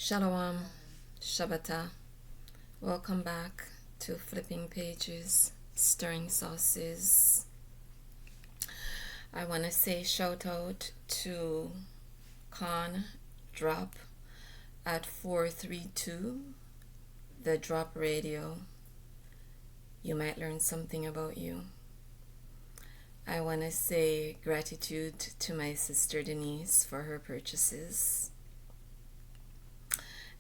Shalom, Shabbatah. Welcome back to Flipping Pages, Stirring Sauces. I want to say shout out to Con Drop at 432, the Drop Radio. You might learn something about you. I want to say gratitude to my sister Denise for her purchases.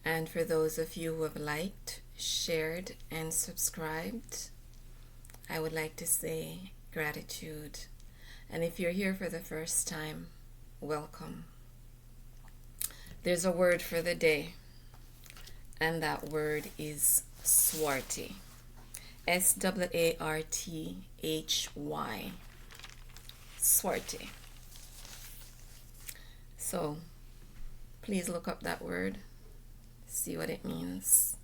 And for those of you who have liked, shared, and subscribed, I would like to say gratitude. And if you're here for the first time, welcome. There's a word for the day, and that word is swarty. S-W-A-R-T-H-Y. Swarty. So, please look up that word. See what it means.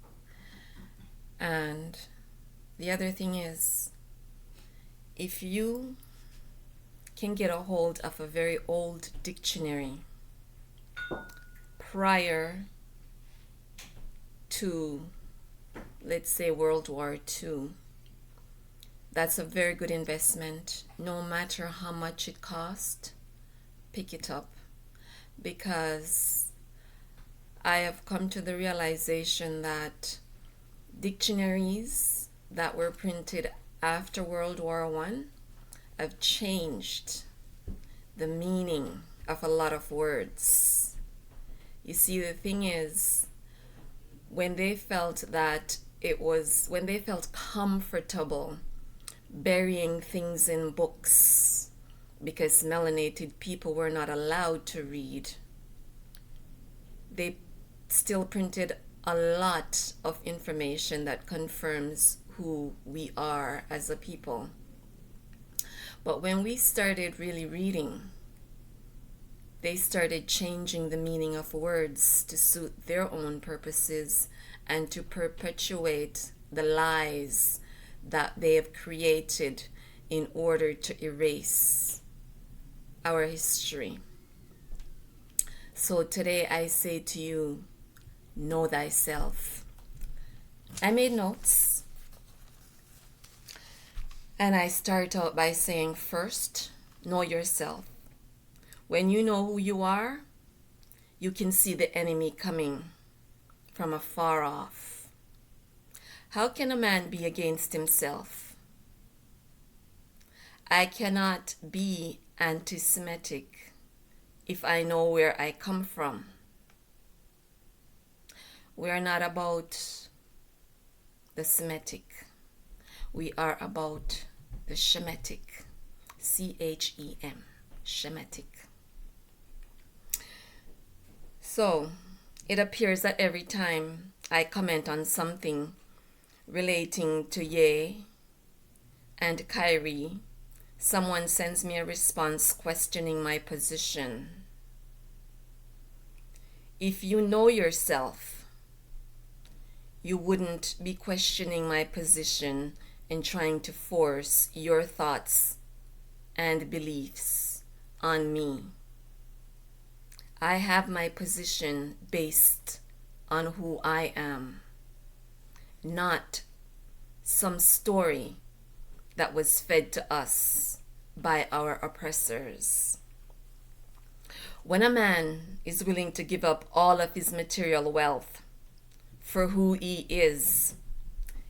And the other thing is, if you can get a hold of a very old dictionary prior to, let's say, World War II, that's a very good investment. No matter how much it cost, pick it up, because I have come to the realization that dictionaries that were printed after World War I have changed the meaning of a lot of words. You see, the thing is, when they felt comfortable burying things in books because melanated people were not allowed to read, they still printed a lot of information that confirms who we are as a people. But when we started really reading, they started changing the meaning of words to suit their own purposes and to perpetuate the lies that they have created in order to erase our history. So today I say to you, know thyself. I made notes, and I start out by saying, first, know yourself. When you know who you are, you can see the enemy coming from afar off. How can a man be against himself? I cannot be anti-Semitic if I know where I come from. We are not about the Semitic. We are about the Shemitic. C-H-E-M. Shemitic. So, it appears that every time I comment on something relating to Ye and Kyrie, someone sends me a response questioning my position. If you know yourself, you wouldn't be questioning my position and trying to force your thoughts and beliefs on me. I have my position based on who I am, not some story that was fed to us by our oppressors. When a man is willing to give up all of his material wealth for who he is,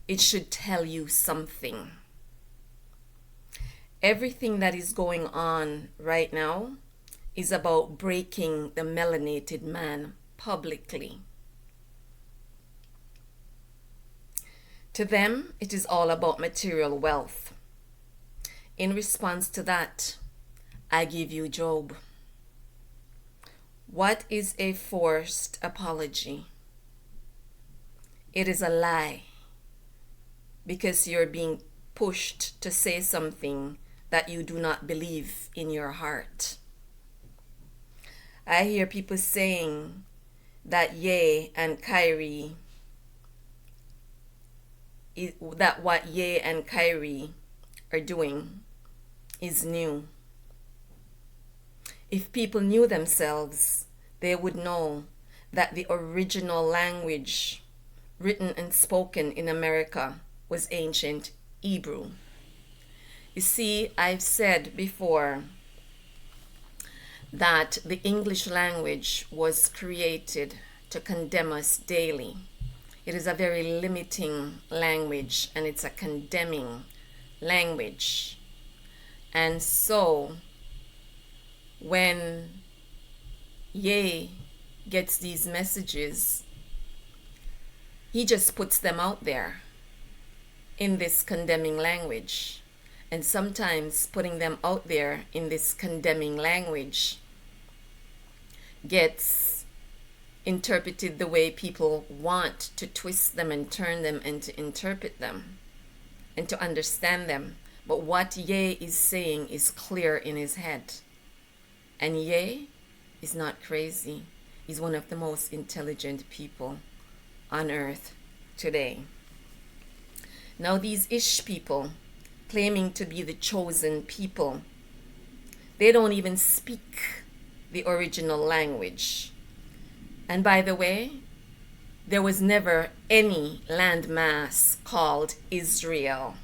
it should tell you something. Everything that is going on right now is about breaking the melanated man publicly. To them, it is all about material wealth. In response to that, I give you Job. What is a forced apology? It is a lie, because you're being pushed to say something that you do not believe in your heart. I hear people saying that Ye and Kyrie, that what Ye and Kyrie are doing is new. If people knew themselves, they would know that the original language written and spoken in America was ancient Hebrew. You see, I've said before that the English language was created to condemn us daily. It is a very limiting language, and it's a condemning language. And so when Ye gets these messages, he just puts them out there in this condemning language. And sometimes putting them out there in this condemning language gets interpreted the way people want to twist them and turn them and to interpret them and to understand them. But what Ye is saying is clear in his head. And Ye is not crazy. He's one of the most intelligent people on earth today. Now these Ish people, claiming to be the chosen people, they don't even speak the original language. And by the way, there was never any landmass called Israel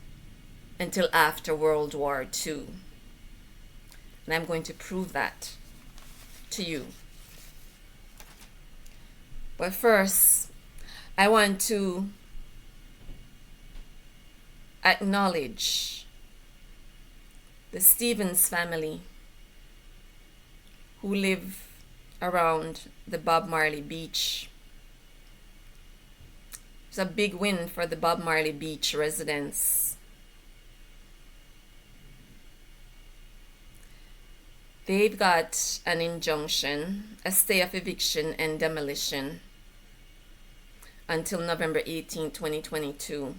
until after World War II. And I'm going to prove that to you. But first, I want to acknowledge the Stevens family who live around the Bob Marley Beach. It's a big win for the Bob Marley Beach residents. They've got an injunction, a stay of eviction and demolition until November 18, 2022.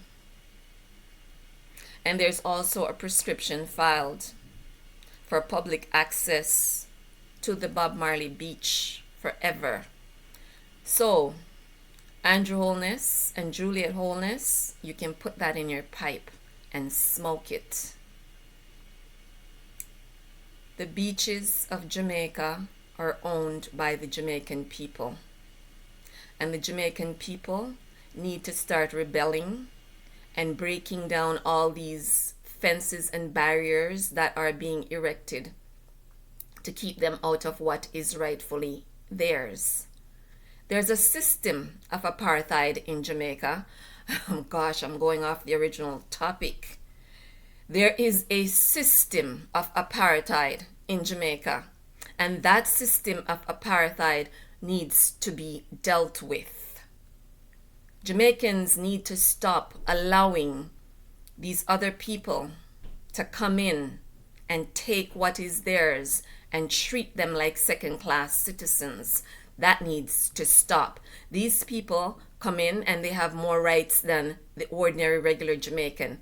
And there's also a prescription filed for public access to the Bob Marley Beach forever. So, Andrew Holness and Juliet Holness, you can put that in your pipe and smoke it. The beaches of Jamaica are owned by the Jamaican people. And the Jamaican people need to start rebelling and breaking down all these fences and barriers that are being erected to keep them out of what is rightfully theirs. There's a system of apartheid in Jamaica. Gosh, I'm going off the original topic. There is a system of apartheid in Jamaica, and that system of apartheid needs to be dealt with. Jamaicans need to stop allowing these other people to come in and take what is theirs and treat them like second-class citizens. That needs to stop. These people come in and they have more rights than the ordinary regular Jamaican.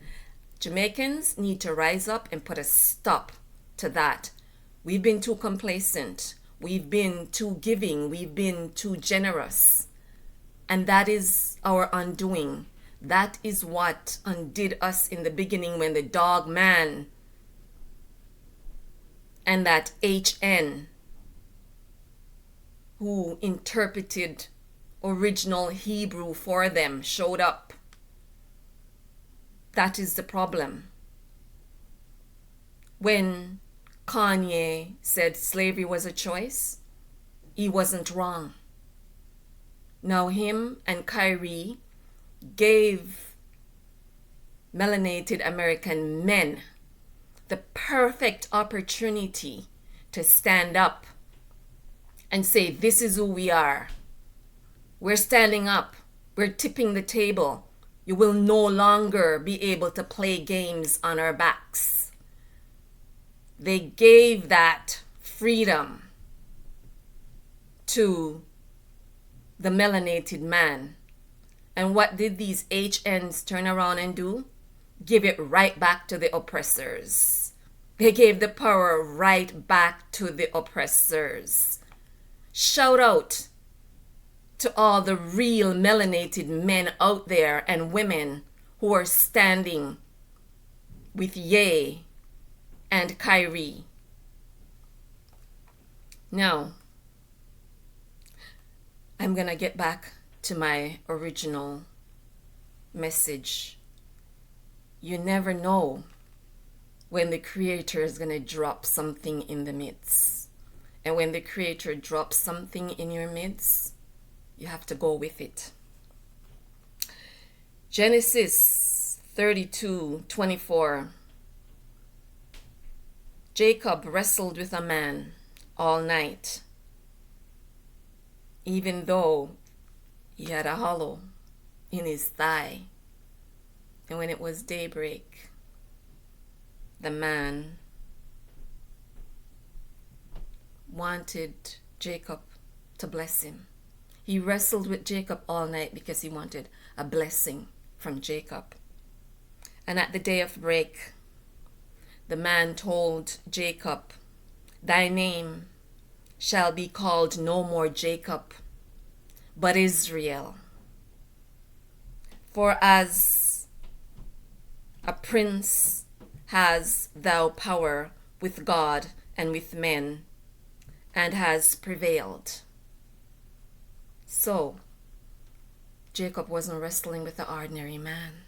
Jamaicans need to rise up and put a stop to that. We've been too complacent. We've been too giving. We've been too generous. And that is our undoing. That is what undid us in the beginning when the dog man and that HN who interpreted original Hebrew for them showed up. That is the problem. When Kanye said slavery was a choice, he wasn't wrong. Now him and Kyrie gave melanated American men the perfect opportunity to stand up and say, this is who we are. We're standing up. We're tipping the table. You will no longer be able to play games on our backs. They gave that freedom to the melanated man. And what did these HNs turn around and do? Give it right back to the oppressors. They gave the power right back to the oppressors. Shout out to all the real melanated men out there and women who are standing with Ye and Kyrie. Now, I'm going to get back to my original message. You never know when the Creator is going to drop something in the midst. And when the Creator drops something in your midst, you have to go with it. Genesis 32:24. Jacob wrestled with a man all night, even though he had a hollow in his thigh. And when it was daybreak, the man wanted Jacob to bless him. He wrestled with Jacob all night because he wanted a blessing from Jacob. And at the day of break, the man told Jacob, "Thy name shall be called no more Jacob, but Israel. For as a prince has thou power with God and with men, and has prevailed." So, Jacob wasn't wrestling with the ordinary man.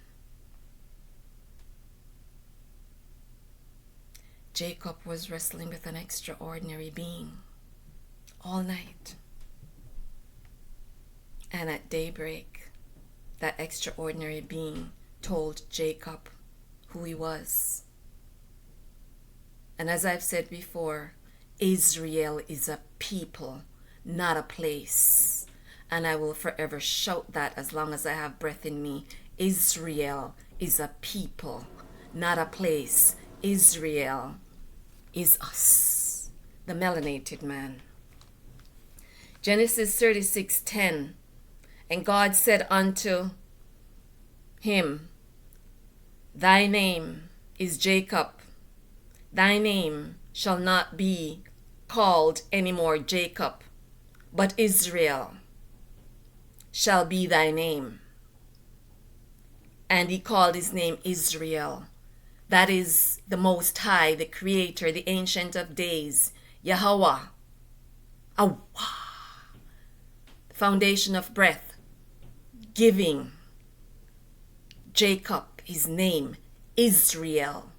Jacob was wrestling with an extraordinary being all night. And at daybreak, that extraordinary being told Jacob who he was. And as I've said before, Israel is a people, not a place. And I will forever shout that as long as I have breath in me. Israel is a people, not a place. Israel is us, the melanated man. Genesis 36:10. And God said unto him, "Thy name is Jacob. Thy name shall not be called any more Jacob, but Israel shall be thy name." And he called his name Israel. That is the Most High, the Creator, the Ancient of Days, Yahweh. Awah. The foundation of breath, giving Jacob his name, Israel.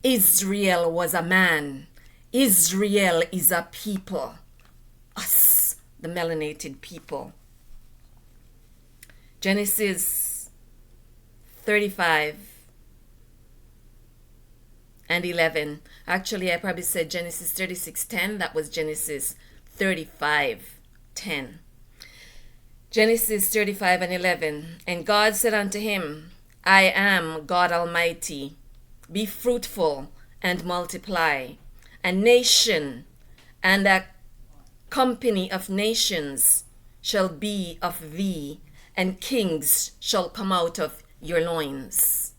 Israel was a man. Israel is a people. Us, the melanated people. Genesis 35:11. Actually, I probably said Genesis 36:10. That was Genesis 35:10. Genesis 35:11. And God said unto him, "I am God Almighty. Be fruitful and multiply. A nation and a company of nations shall be of thee, and kings shall come out of your loins."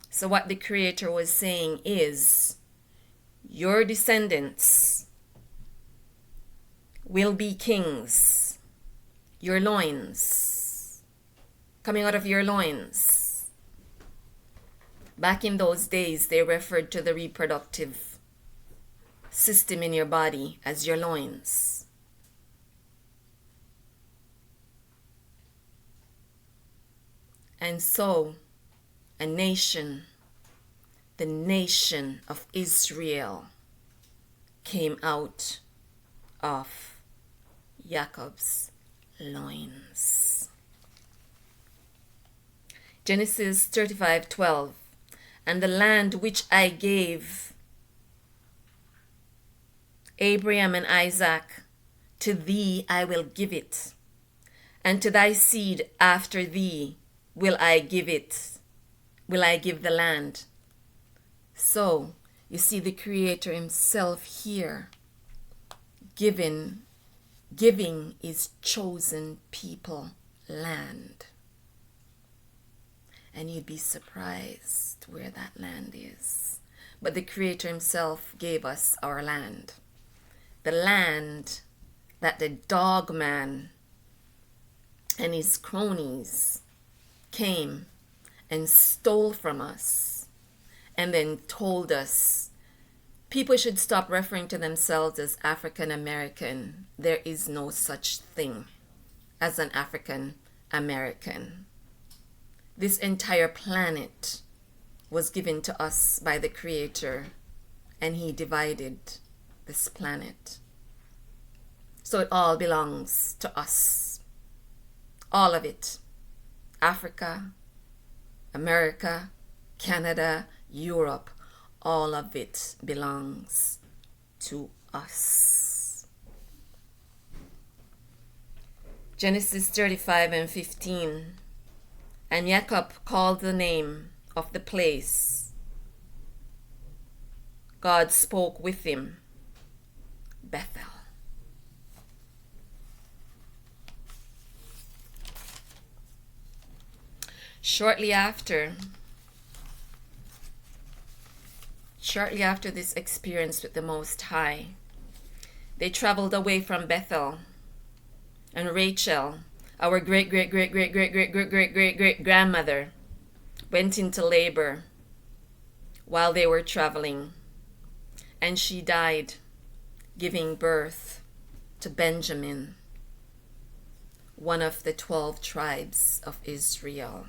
So what the Creator was saying is, your descendants will be kings. Your loins, coming out of your loins. Back in those days, they referred to the reproductive system in your body as your loins. And so, a nation, the nation of Israel, came out of Jacob's loins. Genesis 35:12. And the land which I gave Abraham and Isaac, to thee I will give it, and to thy seed after thee will I give it. Will I give the land? So, you see the Creator himself here giving his chosen people land. And you'd be surprised where that land is. But the Creator himself gave us our land. The land that the dog man and his cronies came and stole from us, and then told us people should stop referring to themselves as African American. There is no such thing. as an African American. This entire planet was given to us by the Creator, and He divided this planet. So it all belongs to us. All of it. Africa, America, Canada, Europe, all of it belongs to us. Genesis 35:15. And Jacob called the name of the place God spoke with him, Bethel. Shortly after this experience with the Most High, they traveled away from Bethel, and Rachel, our great-great-great-great-great-great-great-great-great-grandmother, went into labor while they were traveling, and she died giving birth to Benjamin, one of the 12 tribes of Israel,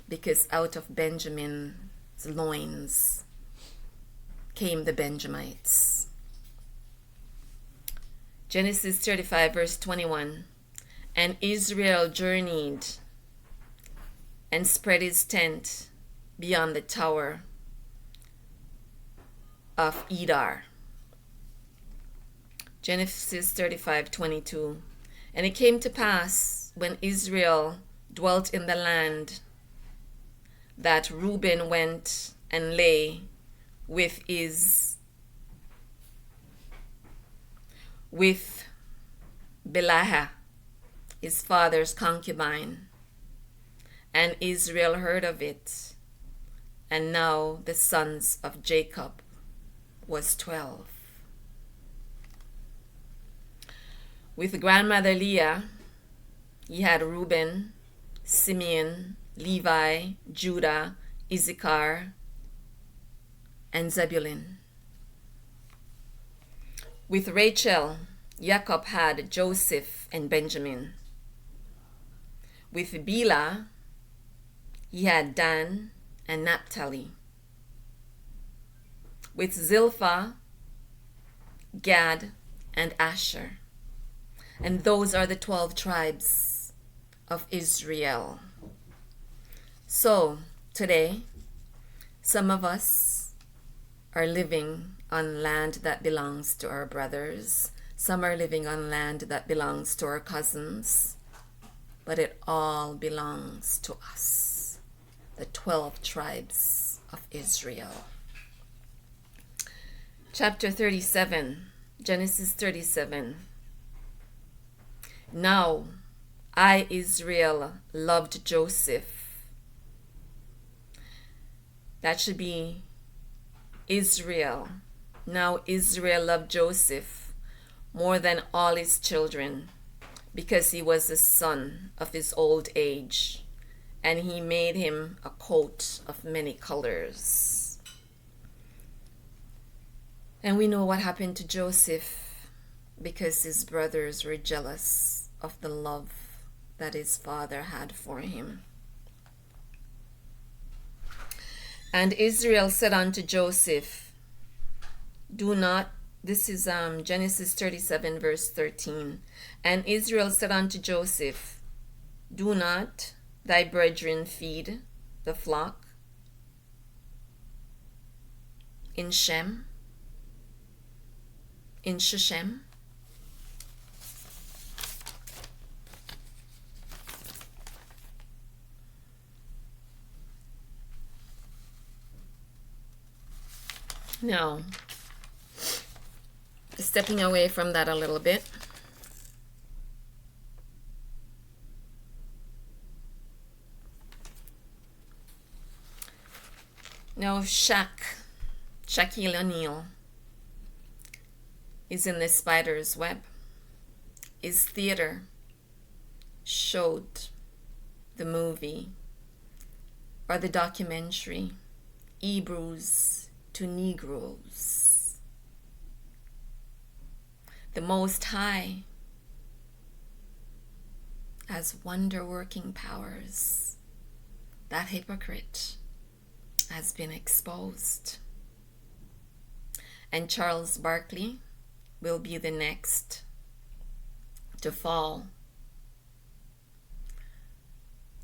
because out of Benjamin's loins came the Benjamites. Genesis 35 verse 21. And Israel journeyed and spread his tent beyond the tower of Edar. Genesis 35:22. And it came to pass when Israel dwelt in the land that Reuben went and lay with Bilhah, his father's concubine. And Israel heard of it. And now the sons of Jacob was 12. With grandmother Leah, he had Reuben, Simeon, Levi, Judah, Issachar, and Zebulun. With Rachel, Jacob had Joseph and Benjamin. With Bilhah, he had Dan and Naphtali. With Zilpah, Gad, and Asher. And those are the 12 tribes of Israel. So, today, some of us are living on land that belongs to our brothers. Some are living on land that belongs to our cousins. But it all belongs to us, the 12 tribes of Israel. Chapter 37, Genesis 37. Now, I, Israel, loved Joseph. That should be Israel. Now, Israel loved Joseph more than all his children, because he was the son of his old age, and he made him a coat of many colors. And we know what happened to Joseph, because his brothers were jealous of the love that his father had for him. And Israel said unto Joseph, do not, this is Genesis 37 verse 13. And Israel said unto Joseph, do not thy brethren feed the flock in Shechem? Now, stepping away from that a little bit. Now, Shaquille O'Neal is in the spider's web. His theater showed the movie or the documentary, Hebrews to Negroes. The Most High as wonder-working powers. That hypocrite has been exposed. And Charles Barkley will be the next to fall.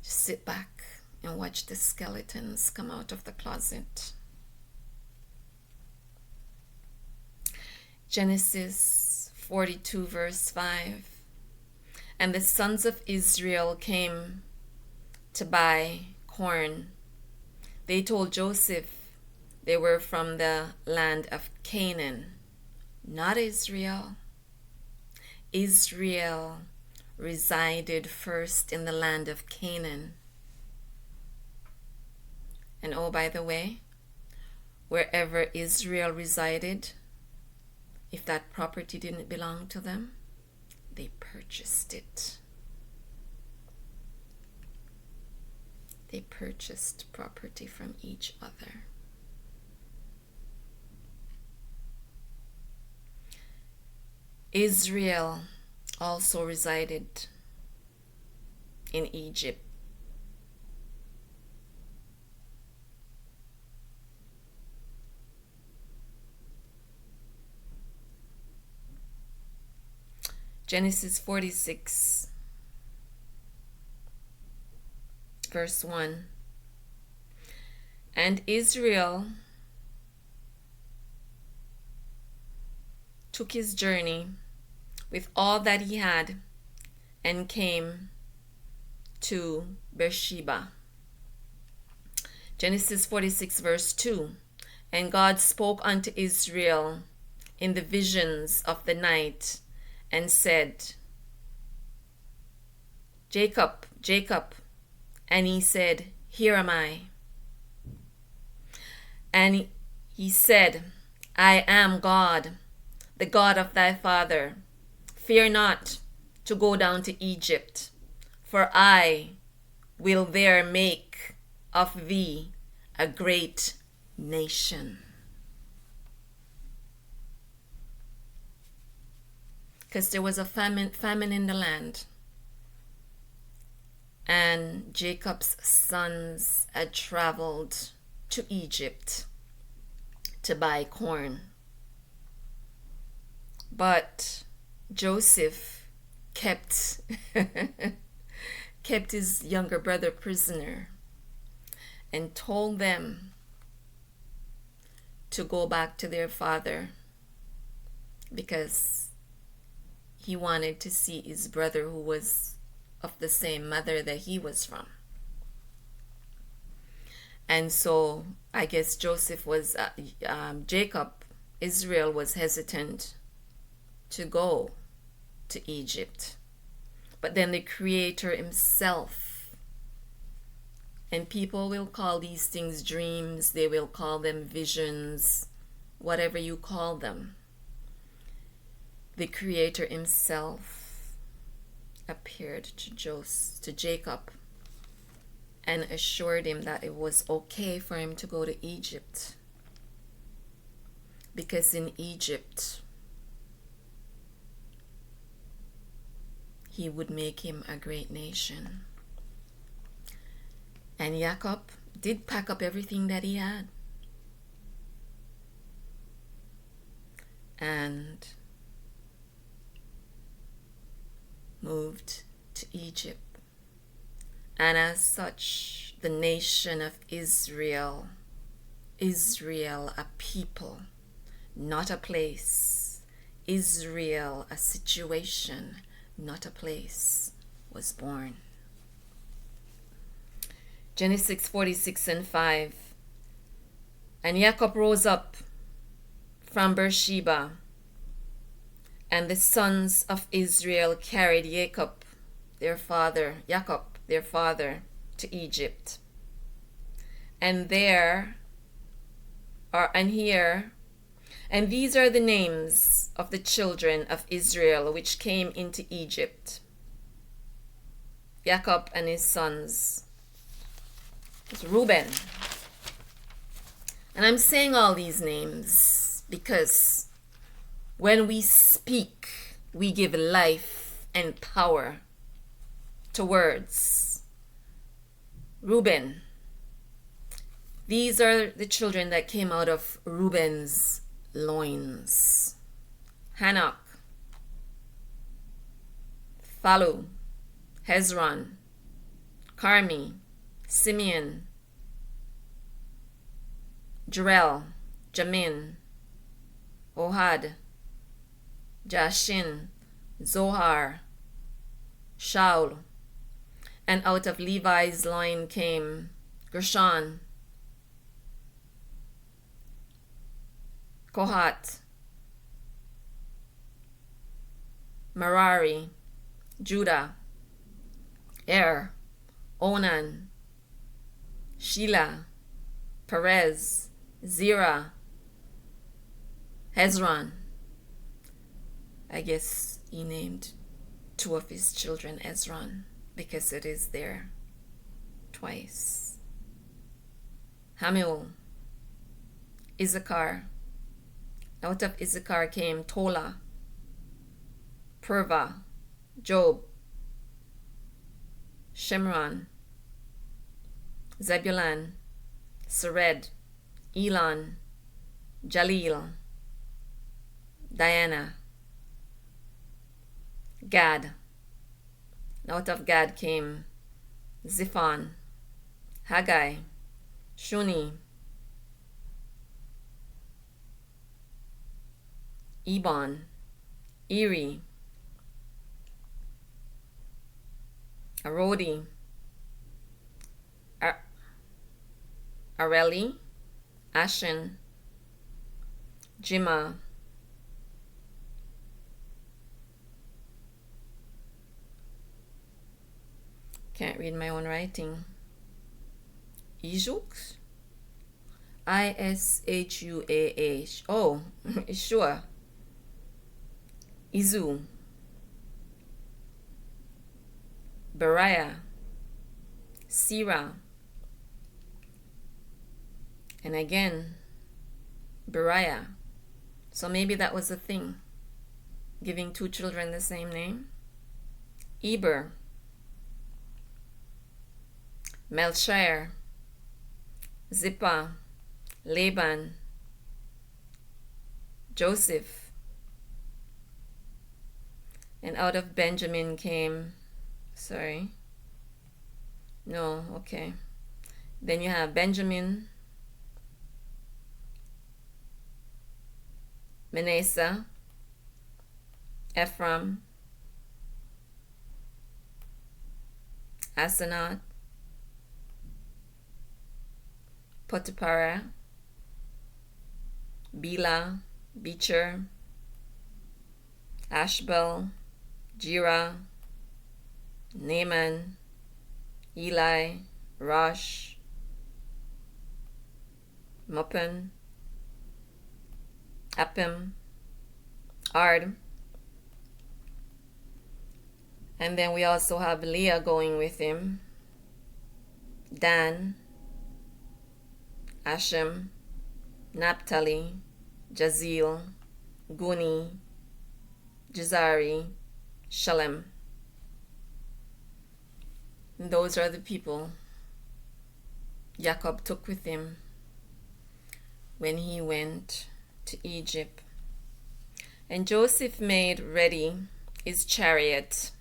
Just sit back and watch the skeletons come out of the closet. Genesis 42 verse 5. And the sons of Israel came to buy corn. They told Joseph they were from the land of Canaan, not Israel. Israel resided first in the land of Canaan. And oh, by the way, wherever Israel resided, if that property didn't belong to them, they purchased it. They purchased property from each other. Israel also resided in Egypt. Genesis 46 verse 1. And Israel took his journey with all that he had and came to Beersheba. Genesis 46 verse 2. And God spoke unto Israel in the visions of the night and said, Jacob, Jacob. And he said, Here am I. And he said, I am God, the God of thy father. Fear not to go down to Egypt, for I will there make of thee a great nation. Because there was a famine in the land. And Jacob's sons had traveled to Egypt to buy corn. But Joseph kept his younger brother prisoner and told them to go back to their father because he wanted to see his brother who was of the same mother that he was from. And so I guess Israel was hesitant to go to Egypt. But then the Creator himself, and people will call these things dreams, they will call them visions, whatever you call them. The Creator himself appeared to Jacob and assured him that it was okay for him to go to Egypt, because in Egypt he would make him a great nation. And Jacob did pack up everything that he had and moved to Egypt. And as such, the nation of Israel, a people, not a place, Israel, a situation, not a place, was born. Genesis 46 and 5. And Jacob rose up from Beersheba, and the sons of Israel carried Jacob, their father, to Egypt. And these are the names of the children of Israel which came into Egypt. Jacob and his sons. It's Reuben. And I'm saying all these names because when we speak, we give life and power to words. Reuben. These are the children that came out of Reuben's loins. Hanok, Phalu, Hezron, Carmi, Simeon, Jerel, Jamin, Ohad, Jashin, Zohar, Shaul. And out of Levi's line came Gershon, Kohat, Merari, Judah, Onan, Shelah, Perez, Zerah, Hezron. I guess he named two of his children Hezron because it is there twice. Hamul, Issachar. Out of Issachar came Tola, Purva, Job, Shimron, Zebulun, Sered, Elon, Jalil, Diana, Gad. Out of Gad came Ziphon, Haggai, Shuni, Ebon, Eri, Arodi, Areli, Ashen, Jima, can't read my own writing, Ijuk, Ishuah, oh, sure, Izu, Beriah, Sirah, and again, Beriah. So maybe that was a thing, giving two children the same name. Eber, Melchir, Zippah, Laban, Joseph. And out of Benjamin came, then you have Benjamin, Manasseh, Ephraim, Asenath, Potipharah, Bela, Becher, Ashbel, Jira, Naaman, Eli, Rosh, Muppin, Appim, Ard. And then we also have Leah going with him, Dan, Ashem, Naphtali, Jazeel, Guni, Jazari, Shalem. And those are the people Jacob took with him when he went to Egypt. And Joseph made ready his chariot.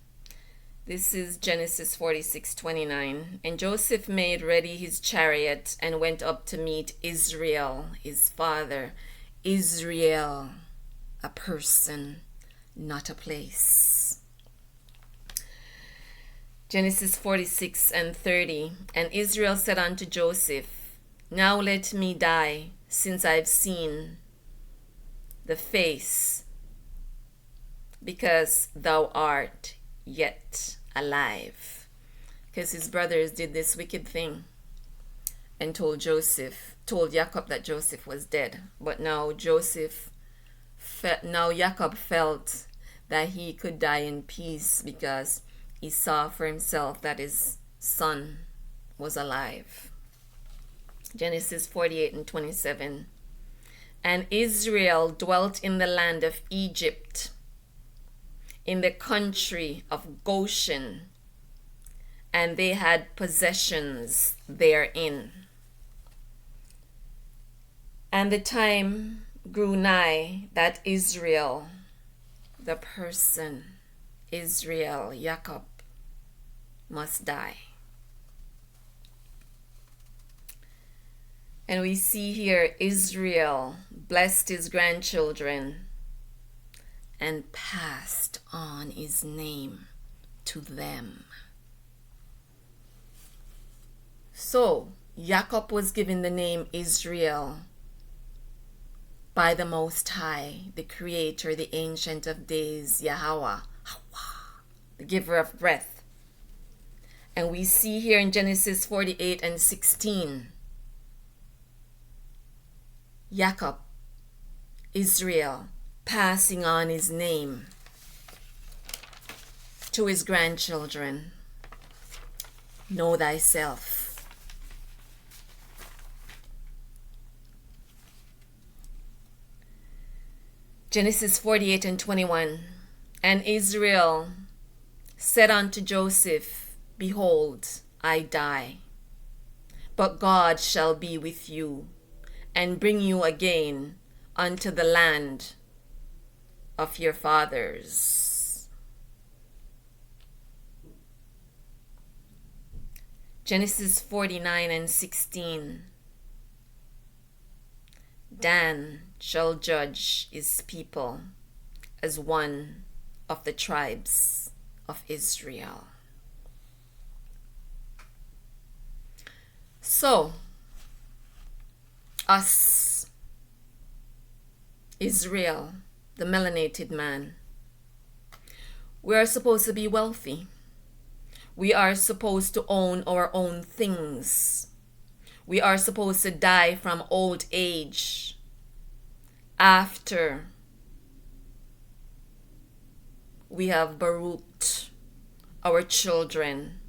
This is Genesis 46:29. And Joseph made ready his chariot and went up to meet Israel, his father. Israel, a person, not a place. Genesis 46:30. And Israel said unto Joseph, Now let me die, since I've seen the face, because thou art yet alive. Because his brothers did this wicked thing and told Jacob that Joseph was dead. But now Jacob felt that he could die in peace because he saw for himself that his son was alive. Genesis 48:27. And Israel dwelt in the land of Egypt, in the country of Goshen, and they had possessions therein. And the time grew nigh that Israel, the person, Israel, Jacob, must die. And we see here Israel blessed his grandchildren and passed on his name to them. So, Jacob was given the name Israel by the Most High, the Creator, the Ancient of Days, Yahweh, the giver of breath. And we see here in Genesis 48 and 16, Jacob, Israel, passing on his name to his grandchildren. Know thyself. Genesis 48 and 21. And Israel said unto Joseph, Behold, I die, but God shall be with you, and bring you again unto the land of your fathers. Genesis 49 and 16. Dan shall judge his people as one of the tribes of Israel. So, us, Israel, the melanated man, we are supposed to be wealthy. We are supposed to own our own things. We are supposed to die from old age after we have baruched our children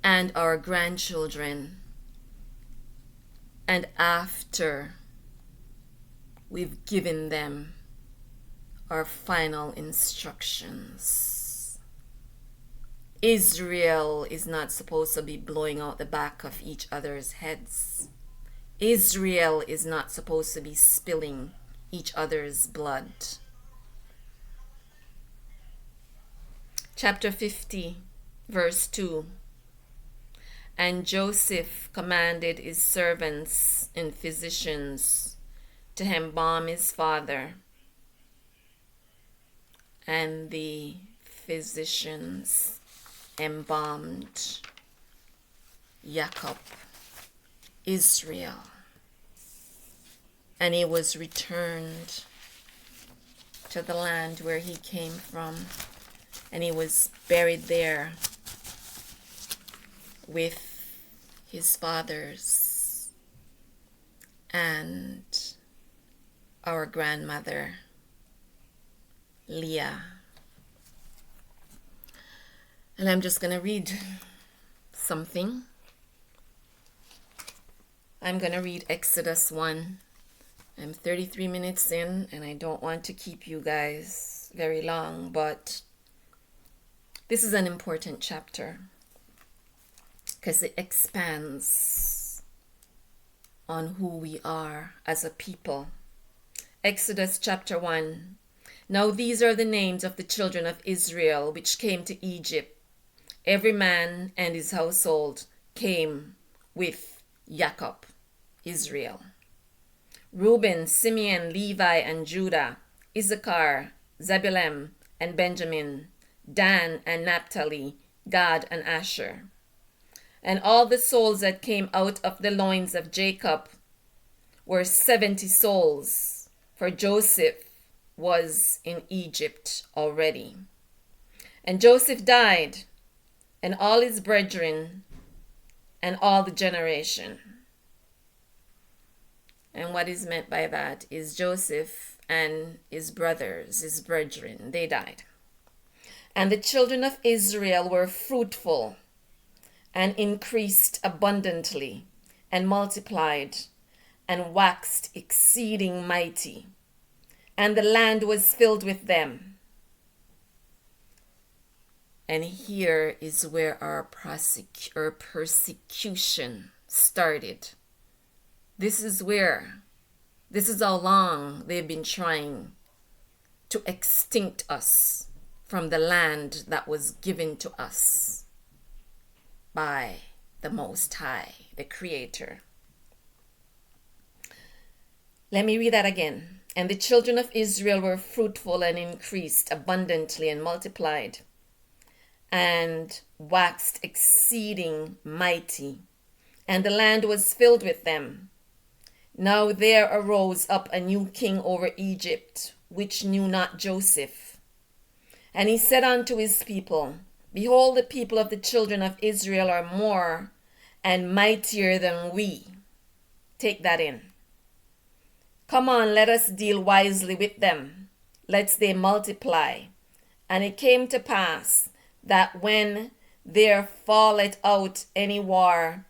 and our grandchildren, and after we've given them our final instructions. Israel is not supposed to be blowing out the back of each other's heads. Israel is not supposed to be spilling each other's blood. Chapter 50, verse 2. And Joseph commanded his servants and physicians to embalm his father. And the physicians embalmed Jacob, Israel, and he was returned to the land where he came from, and he was buried there with his fathers and our grandmother Leah. And I'm just going to read something. I'm going to read Exodus 1. I'm 33 minutes in, and I don't want to keep you guys very long, but this is an important chapter because it expands on who we are as a people. Exodus chapter 1. Now these are the names of the children of Israel which came to Egypt. Every man and his household came with Jacob, Israel. Reuben, Simeon, Levi, and Judah, Issachar, Zebulun, and Benjamin, Dan and Naphtali, Gad and Asher. And all the souls that came out of the loins of Jacob were 70 souls, for Joseph was in Egypt already. And Joseph died, and all his brethren, and all the generation. And what is meant by that is Joseph and his brothers, his brethren, they died. And the children of Israel were fruitful and increased abundantly and multiplied and waxed exceeding mighty. And the land was filled with them. And here is where our persecution started. This is how long they've been trying to extinct us from the land that was given to us by the Most High, the Creator. Let me read that again. And the children of Israel were fruitful and increased abundantly and multiplied and waxed exceeding mighty, and the land was filled with them. Now there arose up a new king over Egypt, which knew not Joseph. And he said unto his people, Behold, the people of the children of Israel are more and mightier than we. Take that in. Come on, let us deal wisely with them, lest they multiply. And it came to pass that when there falleth out any war,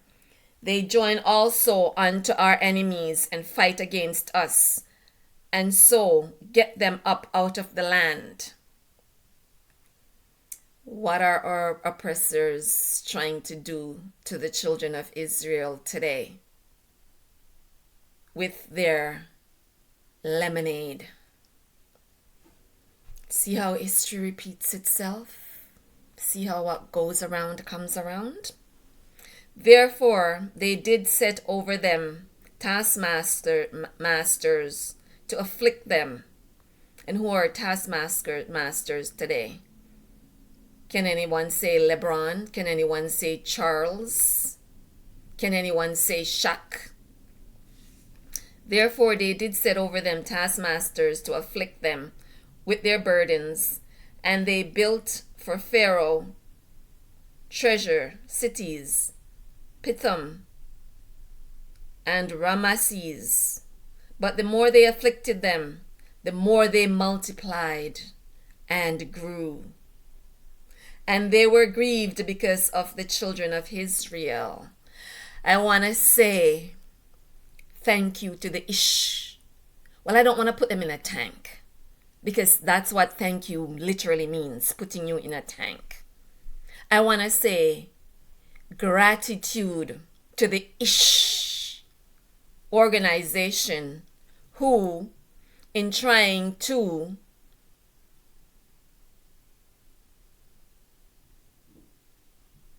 they join also unto our enemies and fight against us, and so get them up out of the land. What are our oppressors trying to do to the children of Israel today with their lemonade? See how history repeats itself? See how what goes around comes around? Therefore, they did set over them taskmasters to afflict them. And who are taskmasters today? Can anyone say LeBron? Can anyone say Charles? Can anyone say Shaq? Therefore, they did set over them taskmasters to afflict them with their burdens, and they built for Pharaoh treasure cities, Pithom and Ramesses. But the more they afflicted them, the more they multiplied and grew. And they were grieved because of the children of Israel. I want to say thank you to the Ish. Well, I don't want to put them in a tank, because that's what thank you literally means, putting you in a tank. I want to say gratitude to the Ish organization who, in trying to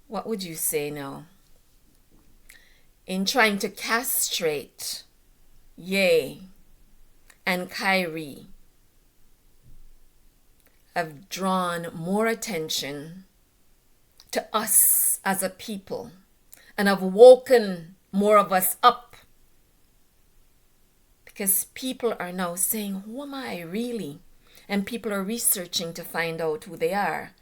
what would you say now? In trying to castrate Ye and Kyrie, have drawn more attention to us as a people and have woken more of us up, because people are now saying, who am I really? And people are researching to find out who they are.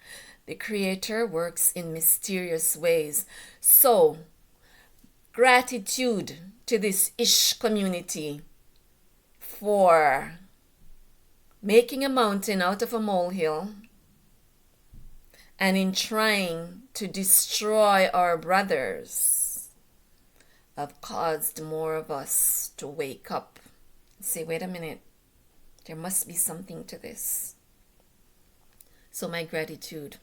The Creator works in mysterious ways. So, gratitude to this Ish community for making a mountain out of a molehill, and in trying to destroy our brothers, have caused more of us to wake up and say, wait a minute, there must be something to this. So my gratitude.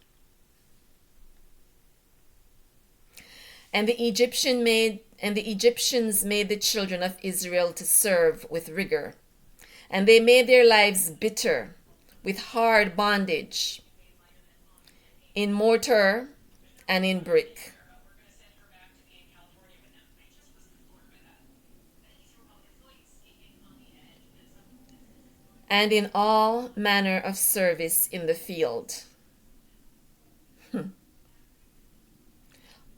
And the Egyptians made the children of Israel to serve with rigor. And they made their lives bitter with hard bondage in mortar and in brick. And in all manner of service in the field.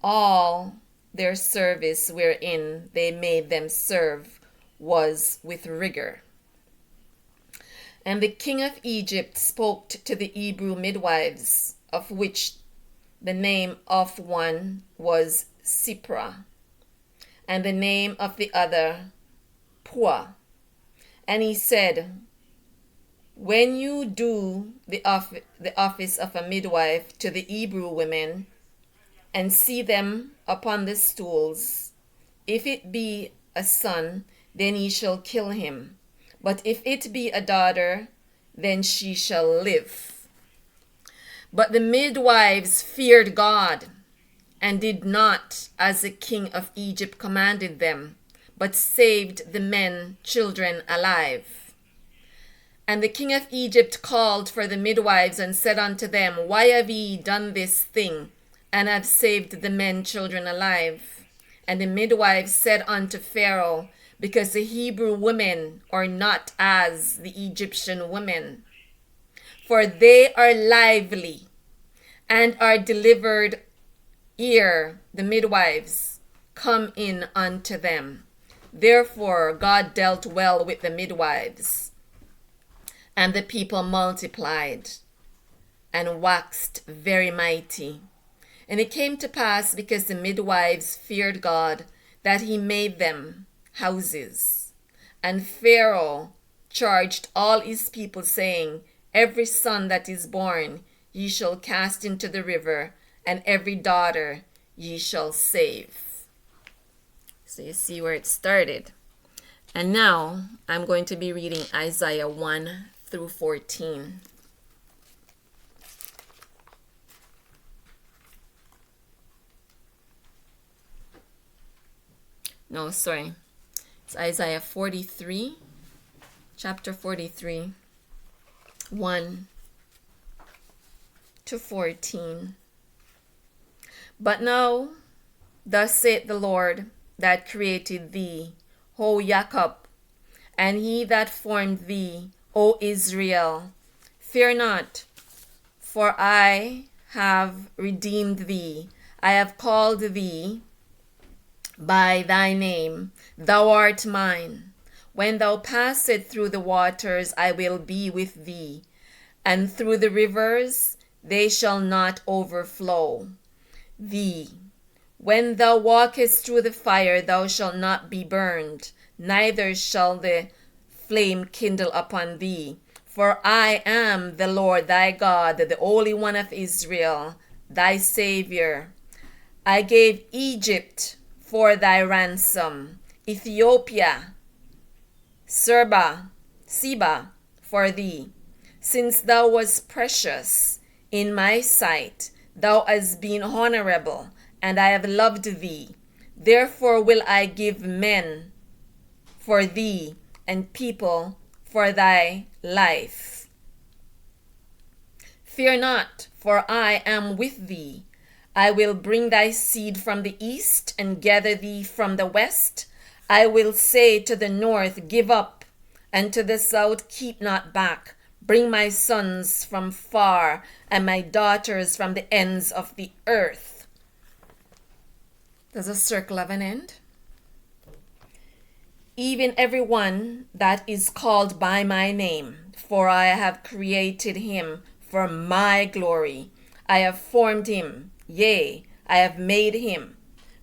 All their service wherein they made them serve was with rigor. And the king of Egypt spoke to the Hebrew midwives, of which the name of one was Sipra, and the name of the other Pua. And he said, when you do the office of a midwife to the Hebrew women, and see them upon the stools, if it be a son, then ye shall kill him. But if it be a daughter, then she shall live. But the midwives feared God and did not as the king of Egypt commanded them, but saved the men, children alive. And the king of Egypt called for the midwives and said unto them, Why have ye done this thing, and have saved the men, children alive? And the midwives said unto Pharaoh, Because the Hebrew women are not as the Egyptian women, for they are lively and are delivered ere the midwives come in unto them. Therefore God dealt well with the midwives, and the people multiplied and waxed very mighty. And it came to pass, because the midwives feared God, that he made them houses. And Pharaoh charged all his people, saying, Every son that is born ye shall cast into the river, and every daughter ye shall save. So you see where it started. And now I'm going to be reading Isaiah 1 through 14. No, sorry. It's Isaiah 43, chapter 43, 1 to 14. But now, thus saith the Lord that created thee, O Jacob, and he that formed thee, O Israel. Fear not, for I have redeemed thee. I have called thee by thy name. Thou art mine. When thou passest through the waters, I will be with thee, and through the rivers, they shall not overflow thee. When thou walkest through the fire, thou shalt not be burned, neither shall the flame kindle upon thee. For I am the Lord thy God, the Holy One of Israel, thy Savior. I gave Egypt for thy ransom, Ethiopia, Seba for thee. Since thou wast precious in my sight, thou hast been honorable, and I have loved thee. Therefore will I give men for thee, and people for thy life. Fear not, for I am with thee. I will bring thy seed from the east, and gather thee from the west. I will say to the north, Give up, and to the south, Keep not back. Bring my sons from far, and my daughters from the ends of the earth. There's a circle of an end. Even every one that is called by my name, for I have created him for my glory. I have formed him, yea, I have made him.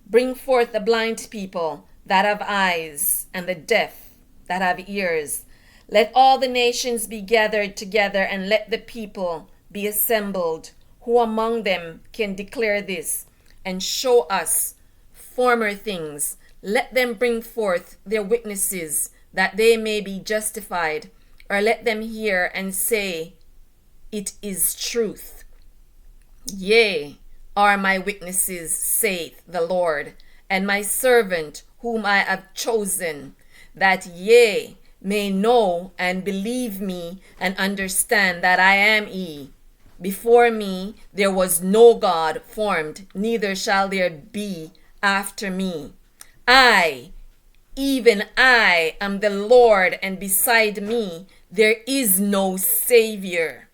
Bring forth the blind people that have eyes, and the deaf that have ears. Let all the nations be gathered together, and let the people be assembled. Who among them can declare this, and show us former things? Let them bring forth their witnesses, that they may be justified, or let them hear and say, It is truth. Yea, are my witnesses, saith the Lord, and my servant whom I have chosen, that ye may know and believe me, and understand that I am he. Before me there was no God formed, neither shall there be after me. I, even I, am the Lord, and beside me there is no Savior.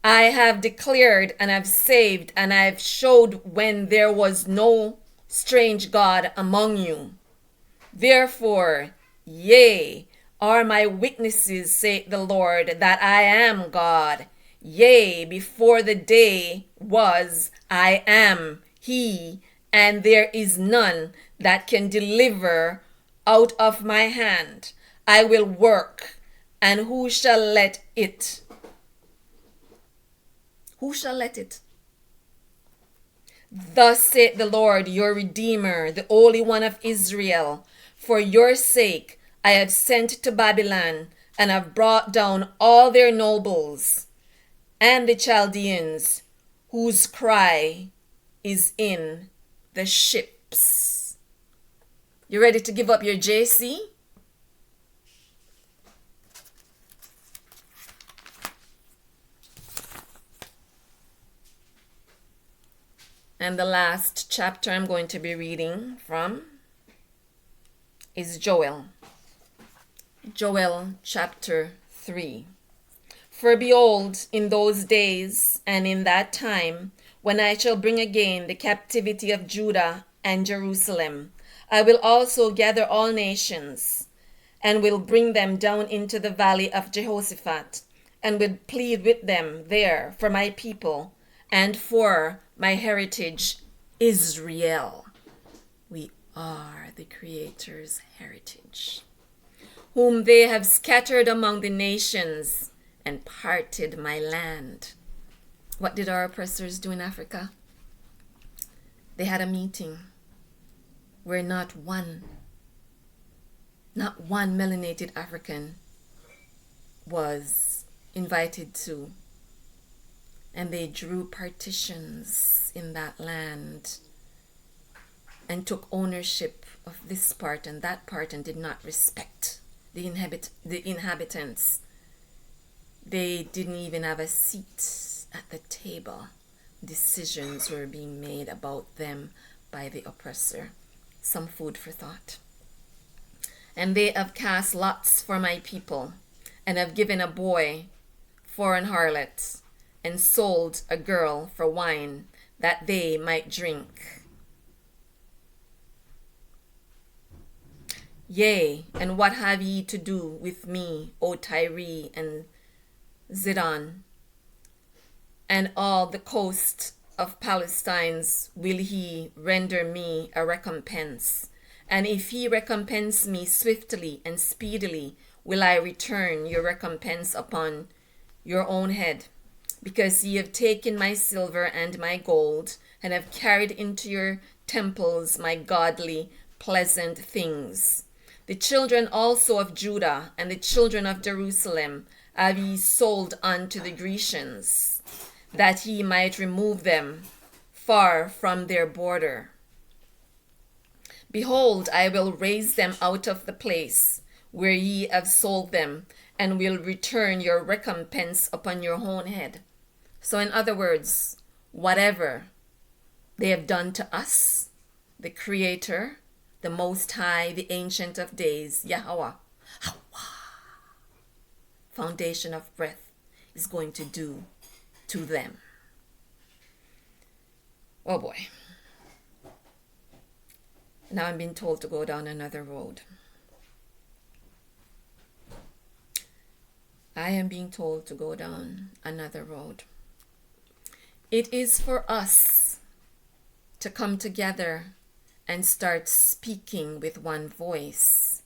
I have declared and have saved, and I have showed when there was no strange God among you. Therefore, yea, are my witnesses, saith the Lord, that I am God. Yea, before the day was, I am he, and there is none that can deliver out of my hand. I will work, and who shall let it? Who shall let it? Thus saith the Lord, your Redeemer, the Holy One of Israel. For your sake I have sent to Babylon, and have brought down all their nobles, and the Chaldeans, whose cry is in the ships. You ready to give up your JC? And the last chapter I'm going to be reading from is Joel. Joel chapter 3. For behold, in those days and in that time, when I shall bring again the captivity of Judah and Jerusalem, I will also gather all nations, and will bring them down into the valley of Jehoshaphat, and will plead with them there for my people and for my heritage, Israel. We are the Creator's heritage, whom they have scattered among the nations and parted my land. What did our oppressors do in Africa? They had a meeting where not one melanated African was invited to. And they drew partitions in that land and took ownership of this part and that part and did not respect the inhabitants. They didn't even have a seat at the table. Decisions were being made about them by the oppressor. Some food for thought. And they have cast lots for my people, and have given a boy for an harlot, and sold a girl for wine, that they might drink. Yea, and what have ye to do with me, O Tyre and Zidon, and all the coast of Palestine's will he render me a recompense? And if he recompense me swiftly and speedily, will I return your recompense upon your own head? Because ye have taken my silver and my gold, and have carried into your temples my godly, pleasant things. The children also of Judah and the children of Jerusalem have ye sold unto the Grecians, that he might remove them far from their border. Behold, I will raise them out of the place where ye have sold them, and will return your recompense upon your own head. So in other words, whatever they have done to us, the Creator, the Most High, the Ancient of Days, Yahweh, foundation of breath, is going to do to them. Oh boy. Now I'm being told to go down another road. I am being told to go down another road. It is for us to come together and start speaking with one voice.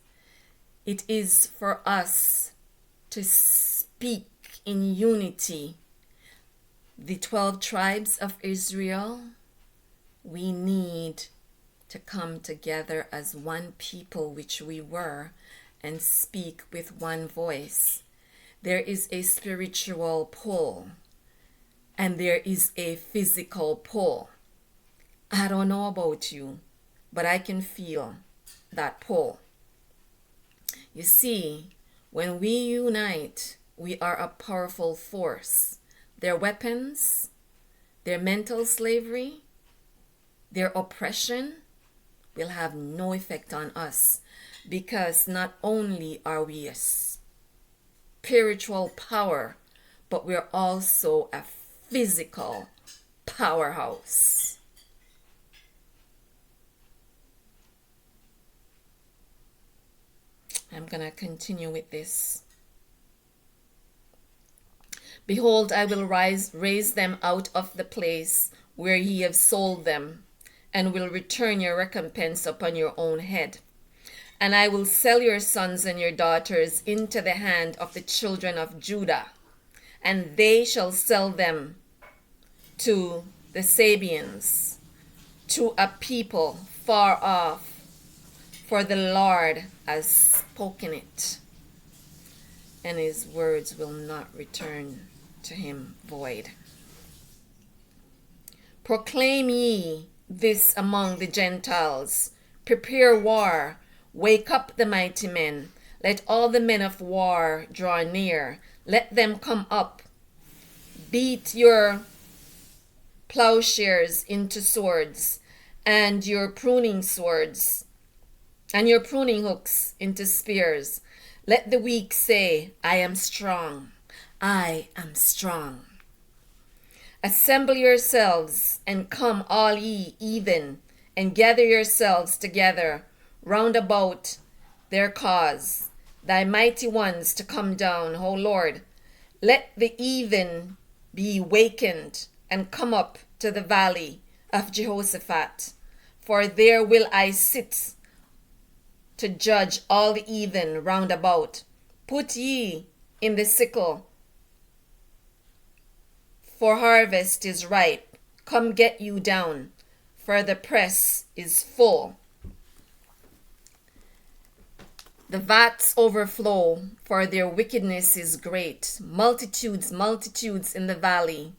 It is for us to speak in unity. The 12 tribes of Israel, we need to come together as one people, which we were, and speak with one voice. There is a spiritual pull, and there is a physical pull. I don't know about you, but I can feel that pull. You see, when we unite, we are a powerful force. Their weapons, their mental slavery, their oppression will have no effect on us, because not only are we a spiritual power, but we're also a physical powerhouse. I'm going to continue with this. Behold, I will raise them out of the place where ye have sold them, and will return your recompense upon your own head. And I will sell your sons and your daughters into the hand of the children of Judah, and they shall sell them to the Sabians, to a people far off, for the Lord has spoken it, and his words will not return to him void. Proclaim ye this among the Gentiles. Prepare war. Wake up the mighty men. Let all the men of war draw near. Let them come up. Beat your plowshares into swords, and your pruning swords, and your pruning hooks into spears. Let the weak say, I am strong. I am strong. Assemble yourselves and come, all ye heathen, and gather yourselves together round about their cause, thy mighty ones to come down, O Lord. Let the heathen be wakened and come up to the valley of Jehoshaphat, for there will I sit to judge all the heathen round about. Put ye in the sickle, for harvest is ripe. Come get you down, for the press is full. The vats overflow, for their wickedness is great. Multitudes, multitudes in the valley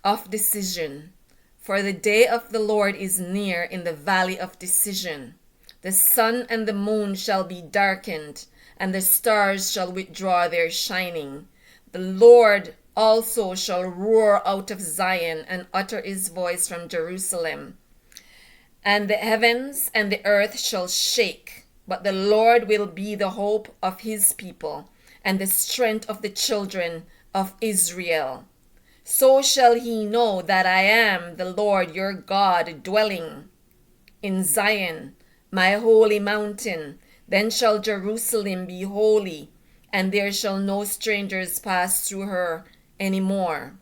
of decision. For the day of the Lord is near in the valley of decision. The sun and the moon shall be darkened, and the stars shall withdraw their shining. The Lord also shall roar out of Zion and utter his voice from Jerusalem. And the heavens and the earth shall shake, but the Lord will be the hope of his people and the strength of the children of Israel. So shall he know that I am the Lord your God, dwelling in Zion, my holy mountain. Then shall Jerusalem be holy, and there shall no strangers pass through her any more.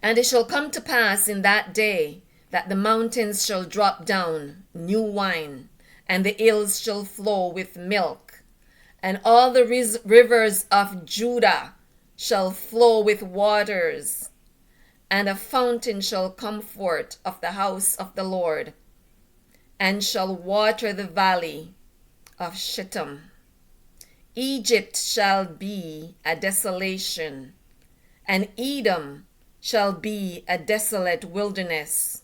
And it shall come to pass in that day that the mountains shall drop down new wine, and the hills shall flow with milk, and all the rivers of Judah shall flow with waters, and a fountain shall come forth of the house of the Lord, and shall water the valley of Shittim. Egypt shall be a desolation, and Edom shall be a desolate wilderness,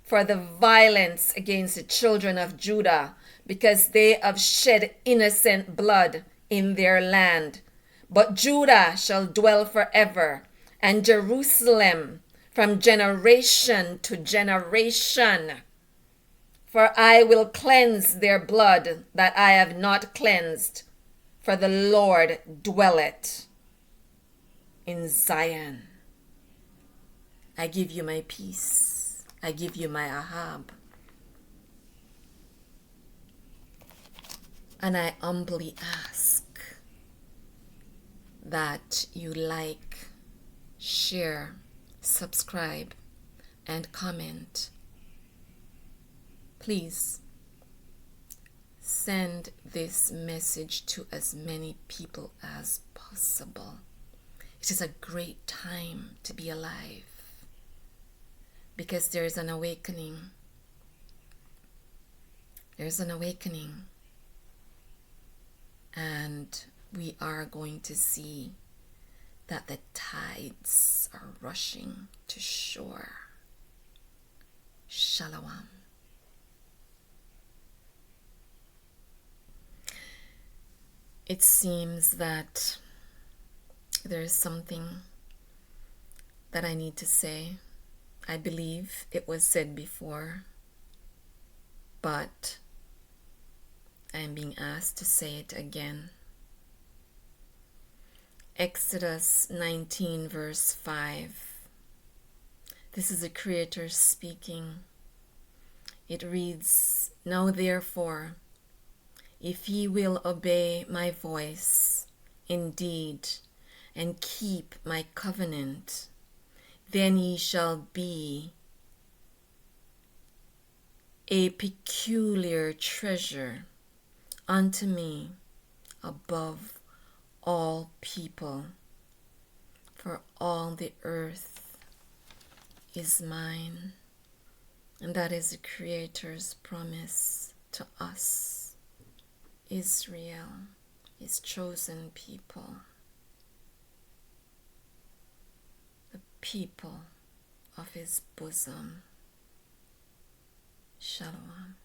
for the violence against the children of Judah, because they have shed innocent blood in their land. But Judah shall dwell forever, and Jerusalem from generation to generation. For I will cleanse their blood that I have not cleansed, for the Lord dwelleth in Zion. I give you my peace. I give you my Ahab. And I humbly ask that you like, share, subscribe, and comment. Please send this message to as many people as possible. It is a great time to be alive, because there is an awakening. There's an awakening. And we are going to see that the tides are rushing to shore. Shalom. It seems that there is something that I need to say. I believe it was said before, but I am being asked to say it again. Exodus 19 verse 5. This is the Creator speaking. It reads, Now therefore, if ye will obey my voice indeed, and keep my covenant, then ye shall be a peculiar treasure unto me above all people, for all the earth is mine. And that is the Creator's promise to us, Israel, his chosen people. people of his bosom. Shalom.